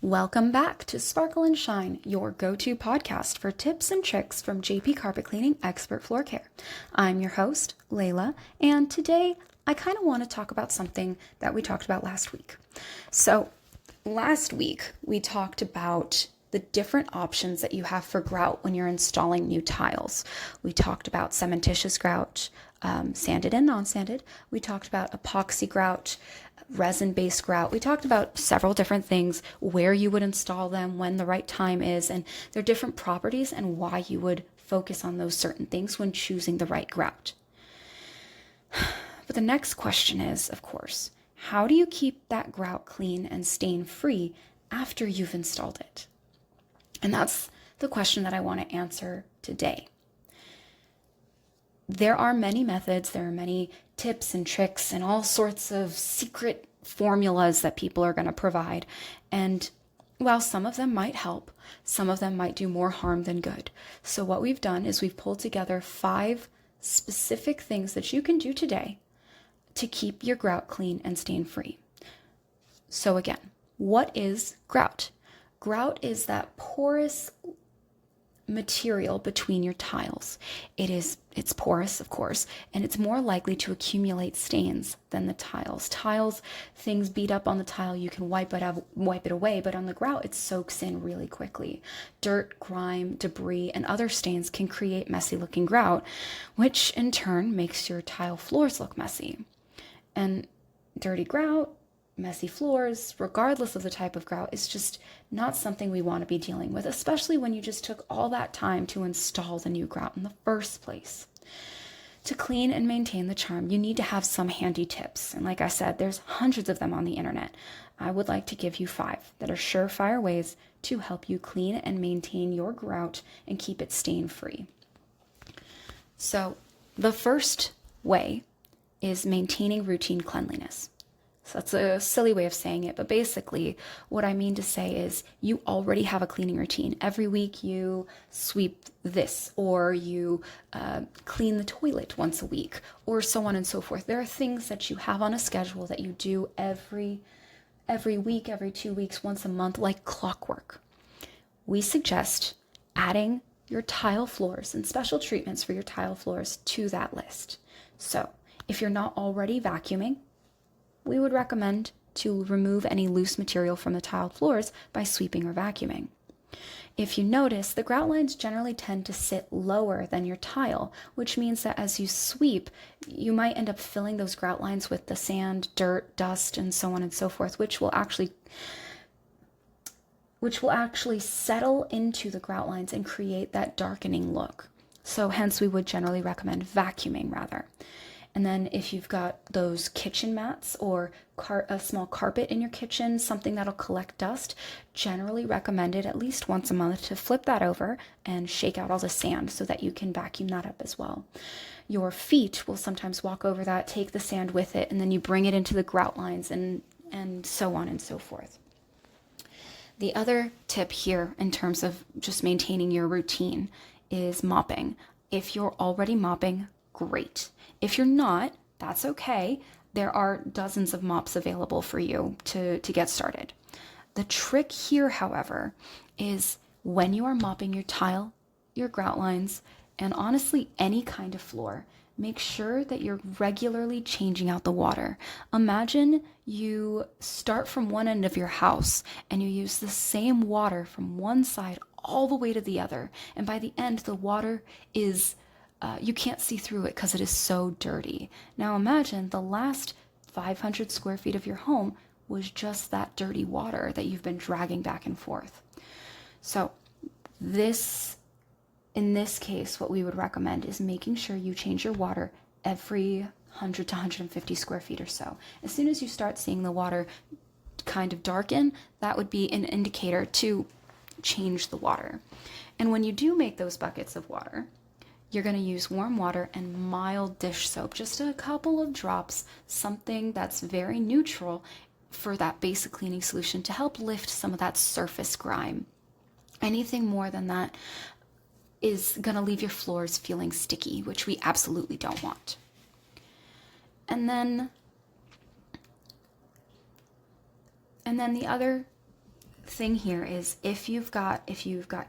Welcome back to Sparkle and Shine, your go-to podcast for tips and tricks from JP Carpet Cleaning Expert Floor Care. I'm your host, Layla, and today I kind of want to talk about something that we talked about last week. So last week we talked about the different options that you have for grout when you're installing new tiles. We talked about cementitious grout, sanded and non-sanded. We talked about epoxy grout, resin-based grout. We talked about several different things, where you would install them, when the right time is, and their different properties and why you would focus on those certain things when choosing the right grout. But the next question is, of course, how do you keep that grout clean and stain-free after you've installed it? And that's the question that I want to answer today. There are many methods, there are many tips and tricks and all sorts of secret formulas that people are going to provide. And while some of them might help, some of them might do more harm than good. So what we've done is we've pulled together 5 specific things that you can do today to keep your grout clean and stain-free. So again, what is grout? Grout is that porous material between your tiles. It's porous, of course, and it's more likely to accumulate stains than the tiles. Tiles, things beat up on the tile, you can wipe it away, but on the grout, it soaks in really quickly. Dirt, grime, debris, and other stains can create messy looking grout, which in turn makes your tile floors look messy. And dirty grout, messy floors, regardless of the type of grout, is just not something we want to be dealing with, especially when you just took all that time to install the new grout in the first place. To clean and maintain the charm, you need to have some handy tips. And like I said, there's hundreds of them on the internet. I would like to give you 5 that are surefire ways to help you clean and maintain your grout and keep it stain-free. So the first way is maintaining routine cleanliness. So that's a silly way of saying it, but basically what I mean to say is you already have a cleaning routine. Every week you sweep this, or you clean the toilet once a week, or so on and so forth. There are things that you have on a schedule that you do every week, every 2 weeks, once a month, like clockwork. We suggest adding your tile floors and special treatments for your tile floors to that list. So if you're not already vacuuming, we would recommend to remove any loose material from the tiled floors by sweeping or vacuuming. If you notice, the grout lines generally tend to sit lower than your tile, which means that as you sweep, you might end up filling those grout lines with the sand, dirt, dust, and so on and so forth, which will actually settle into the grout lines and create that darkening look. So hence we would generally recommend vacuuming rather. And then if you've got those kitchen mats or a small carpet in your kitchen, something that'll collect dust, generally recommended at least once a month to flip that over and shake out all the sand so that you can vacuum that up as well. Your feet will sometimes walk over that, take the sand with it, and then you bring it into the grout lines and so on and so forth. The other tip here in terms of just maintaining your routine is mopping. If you're already mopping, great. If you're not, that's okay. There are dozens of mops available for you to get started. The trick here, however, is when you are mopping your tile, your grout lines, and honestly any kind of floor, make sure that you're regularly changing out the water. Imagine you start from one end of your house and you use the same water from one side all the way to the other. And by the end, the water is you can't see through it because it is so dirty. Now imagine the last 500 square feet of your home was just that dirty water that you've been dragging back and forth. So in this case, what we would recommend is making sure you change your water every 100 to 150 square feet or so. As soon as you start seeing the water kind of darken, that would be an indicator to change the water. And when you do make those buckets of water, you're going to use warm water and mild dish soap, just a couple of drops, something that's very neutral for that basic cleaning solution to help lift some of that surface grime. Anything more than that is going to leave your floors feeling sticky, which we absolutely don't want. And then the other thing here is if you've got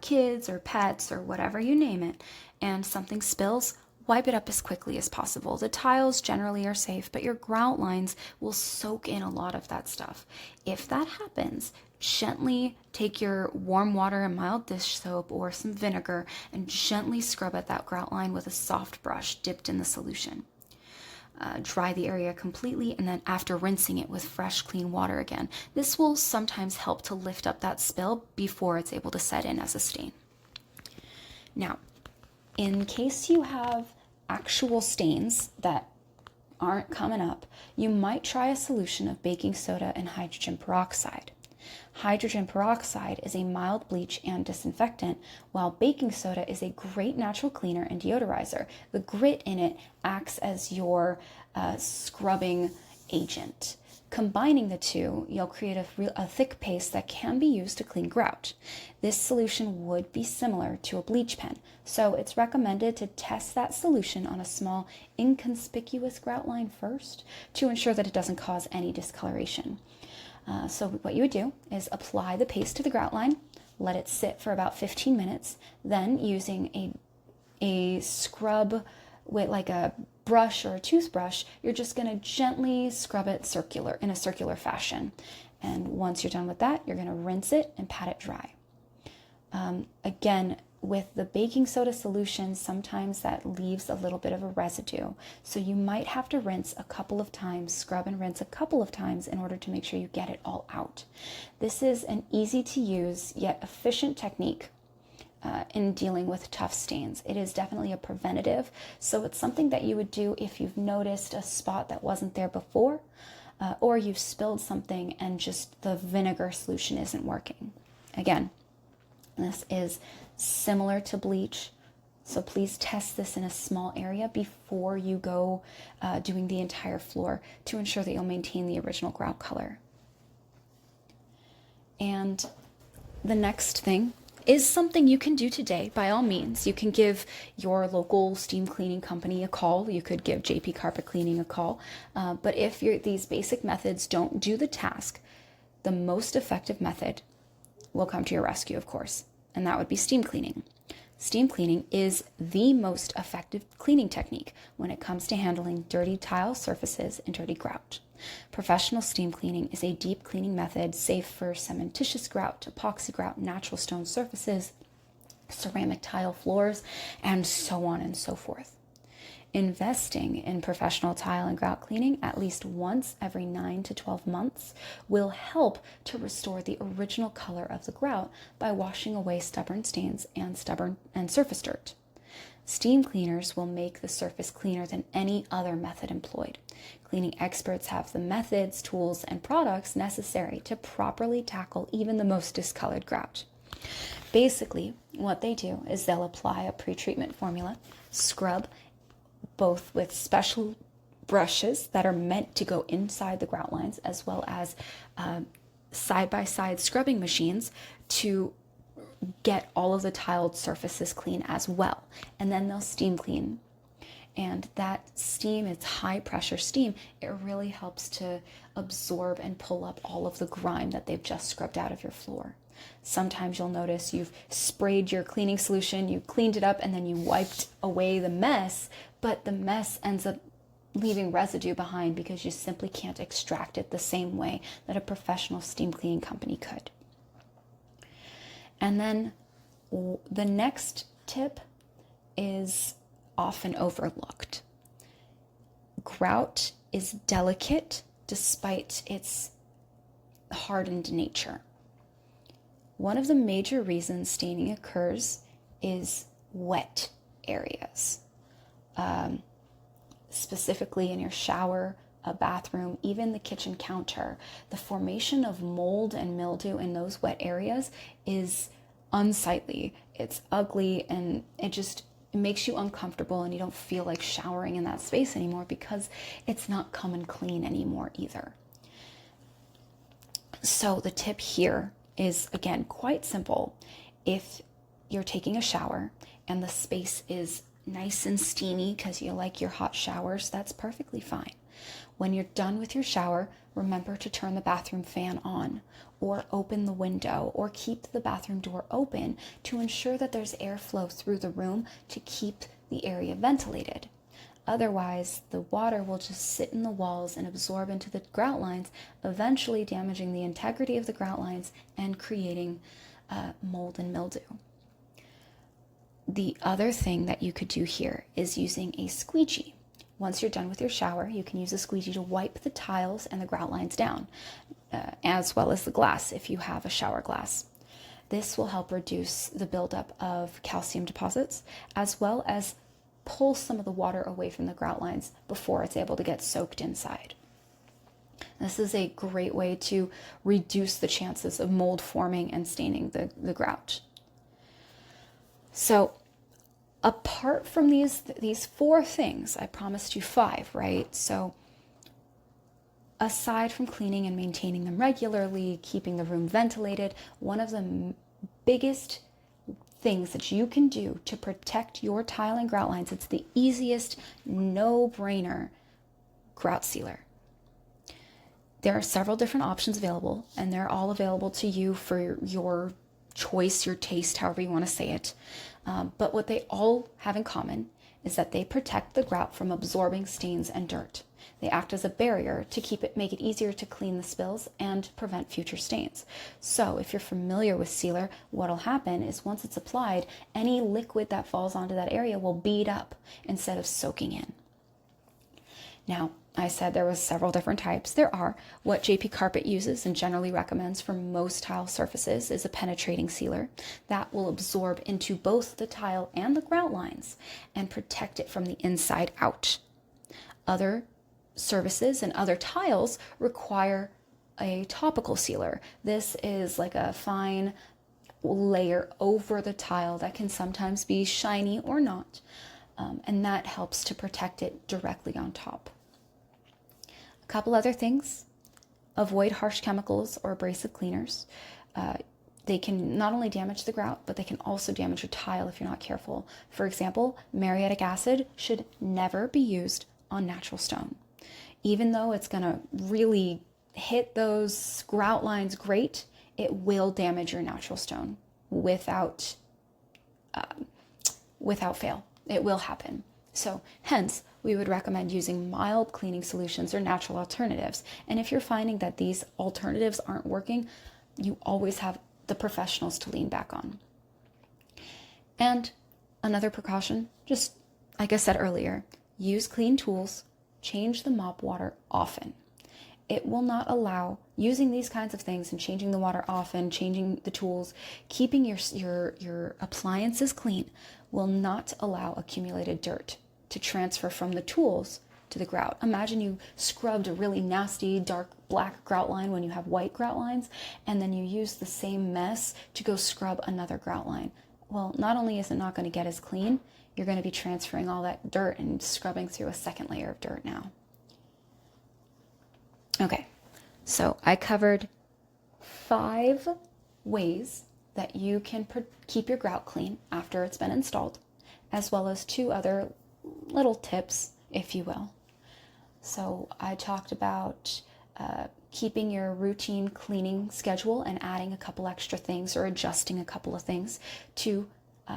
kids or pets or whatever, you name it, and something spills, wipe it up as quickly as possible. The tiles generally are safe, but your grout lines will soak in a lot of that stuff. If that happens, gently take your warm water and mild dish soap or some vinegar and gently scrub at that grout line with a soft brush dipped in the solution. Dry the area completely, and then after rinsing it with fresh, clean water again. This will sometimes help to lift up that spill before it's able to set in as a stain. Now, in case you have actual stains that aren't coming up, you might try a solution of baking soda and hydrogen peroxide. Hydrogen peroxide is a mild bleach and disinfectant, while baking soda is a great natural cleaner and deodorizer. The grit in it acts as your scrubbing agent. Combining the two, you'll create a thick paste that can be used to clean grout. This solution would be similar to a bleach pen, so it's recommended to test that solution on a small, inconspicuous grout line first to ensure that it doesn't cause any discoloration. So what you would do is apply the paste to the grout line, let it sit for about 15 minutes, then using a scrub with like a brush or a toothbrush, you're just going to gently scrub it in a circular fashion. And once you're done with that, you're going to rinse it and pat it dry. Again, with the baking soda solution, sometimes that leaves a little bit of a residue. So you might have to rinse a couple of times, scrub and rinse a couple of times in order to make sure you get it all out. This is an easy to use yet efficient technique in dealing with tough stains. It is definitely a preventative, so it's something that you would do if you've noticed a spot that wasn't there before, or you've spilled something and just the vinegar solution isn't working. Again, this is similar to bleach, so please test this in a small area before you go doing the entire floor to ensure that you'll maintain the original grout color. And the next thing is something you can do today. By all means, you can give your local steam cleaning company a call. You could give JP Carpet Cleaning a call. But if these basic methods don't do the task, the most effective method will come to your rescue, of course, and that would be steam cleaning. Steam cleaning is the most effective cleaning technique when it comes to handling dirty tile surfaces and dirty grout. Professional steam cleaning is a deep cleaning method safe for cementitious grout, epoxy grout, natural stone surfaces, ceramic tile floors, and so on and so forth. Investing in professional tile and grout cleaning at least once every 9 to 12 months will help to restore the original color of the grout by washing away stubborn stains and surface dirt. Steam cleaners will make the surface cleaner than any other method employed. Cleaning experts have the methods, tools, and products necessary to properly tackle even the most discolored grout. Basically, what they do is they'll apply a pre-treatment formula, scrub, both with special brushes that are meant to go inside the grout lines, as well as side-by-side scrubbing machines to get all of the tiled surfaces clean as well. And then they'll steam clean. And that steam, it's high pressure steam, it really helps to absorb and pull up all of the grime that they've just scrubbed out of your floor. Sometimes you'll notice you've sprayed your cleaning solution, you cleaned it up, and then you wiped away the mess, but the mess ends up leaving residue behind because you simply can't extract it the same way that a professional steam cleaning company could. And then the next tip is often overlooked. Grout is delicate despite its hardened nature. One of the major reasons staining occurs is wet areas, specifically in your shower, a bathroom, even the kitchen counter. The formation of mold and mildew in those wet areas is unsightly. It's ugly, and it makes you uncomfortable, and you don't feel like showering in that space anymore because it's not come and clean anymore either. So the tip here is, again, quite simple. If you're taking a shower and the space is nice and steamy because you like your hot showers, that's perfectly fine. When you're done with your shower, remember to turn the bathroom fan on, or open the window, or keep the bathroom door open to ensure that there's airflow through the room to keep the area ventilated. Otherwise, the water will just sit in the walls and absorb into the grout lines, eventually damaging the integrity of the grout lines and creating mold and mildew. The other thing that you could do here is using a squeegee. Once you're done with your shower, you can use a squeegee to wipe the tiles and the grout lines down, as well as the glass if you have a shower glass. This will help reduce the buildup of calcium deposits, as well as pull some of the water away from the grout lines before it's able to get soaked inside. This is a great way to reduce the chances of mold forming and staining the grout. So apart from these 4 things, I promised you 5, right? So aside from cleaning and maintaining them regularly, keeping the room ventilated, one of the biggest things that you can do to protect your tile and grout lines, it's the easiest, no-brainer grout sealer. There are several different options available, and they're all available to you for your choice, your taste, however you want to say it. But what they all have in common is that they protect the grout from absorbing stains and dirt. They act as a barrier to make it easier to clean the spills and prevent future stains. So if you're familiar with sealer, what'll happen is once it's applied, any liquid that falls onto that area will bead up instead of soaking in. Now, I said there was several different types. There are. What JP Carpet uses and generally recommends for most tile surfaces is a penetrating sealer that will absorb into both the tile and the grout lines and protect it from the inside out. Other surfaces and other tiles require a topical sealer. This is like a fine layer over the tile that can sometimes be shiny or not, and that helps to protect it directly on top. A couple other things: avoid harsh chemicals or abrasive cleaners. They can not only damage the grout, but they can also damage your tile if you're not careful. For example, muriatic acid should never be used on natural stone. Even though it's going to really hit those grout lines great, it will damage your natural stone without fail. It will happen. So hence, we would recommend using mild cleaning solutions or natural alternatives. And if you're finding that these alternatives aren't working, you always have the professionals to lean back on. And another precaution, just like I said earlier, use clean tools, change the mop water often. It will not allow using these kinds of things and changing the water often, changing the tools, keeping your appliances clean will not allow accumulated dirt to transfer from the tools to the grout. Imagine you scrubbed a really nasty dark black grout line when you have white grout lines, and then you use the same mess to go scrub another grout line. Well, not only is it not going to get as clean, you're going to be transferring all that dirt and scrubbing through a second layer of dirt now. Okay, so I covered 5 ways that you can keep your grout clean after it's been installed, as well as 2 other little tips, if you will. So I talked about keeping your routine cleaning schedule and adding a couple extra things or adjusting a couple of things to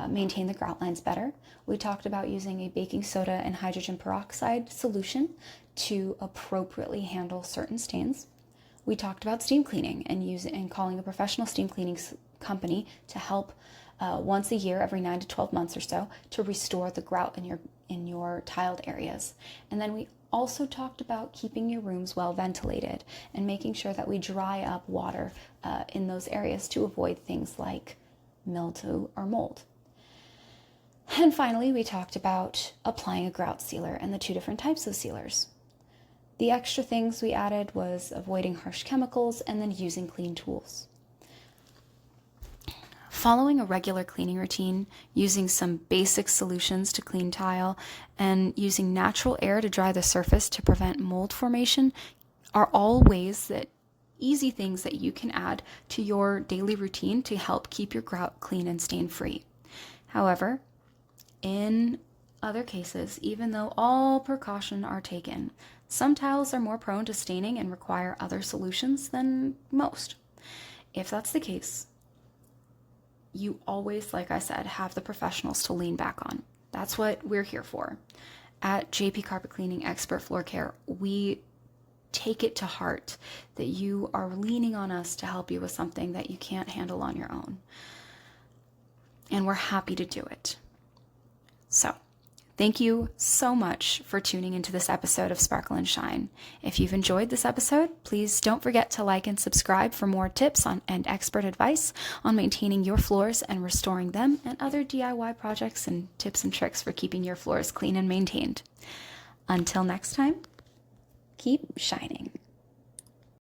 maintain the grout lines better. We talked about using a baking soda and hydrogen peroxide solution to appropriately handle certain stains. We talked about steam cleaning and calling a professional steam cleaning company to help once a year, every 9 to 12 months or so, to restore the grout in your tiled areas. And then we also talked about keeping your rooms well ventilated and making sure that we dry up water in those areas to avoid things like mildew or mold. And finally, we talked about applying a grout sealer and the 2 different types of sealers. The extra things we added was avoiding harsh chemicals and then using clean tools. Following a regular cleaning routine, using some basic solutions to clean tile, and using natural air to dry the surface to prevent mold formation are all easy things that you can add to your daily routine to help keep your grout clean and stain-free. However, in other cases, even though all precautions are taken, Some tiles are more prone to staining and require other solutions than most. If that's the case, you always, like I said, have the professionals to lean back on. That's what we're here for. At JP Carpet Cleaning Expert Floor Care, we take it to heart that you are leaning on us to help you with something that you can't handle on your own. And we're happy to do it. So, thank you so much for tuning into this episode of Sparkle and Shine. If you've enjoyed this episode, please don't forget to like and subscribe for more tips and expert advice on maintaining your floors and restoring them, and other DIY projects and tips and tricks for keeping your floors clean and maintained. Until next time, keep shining.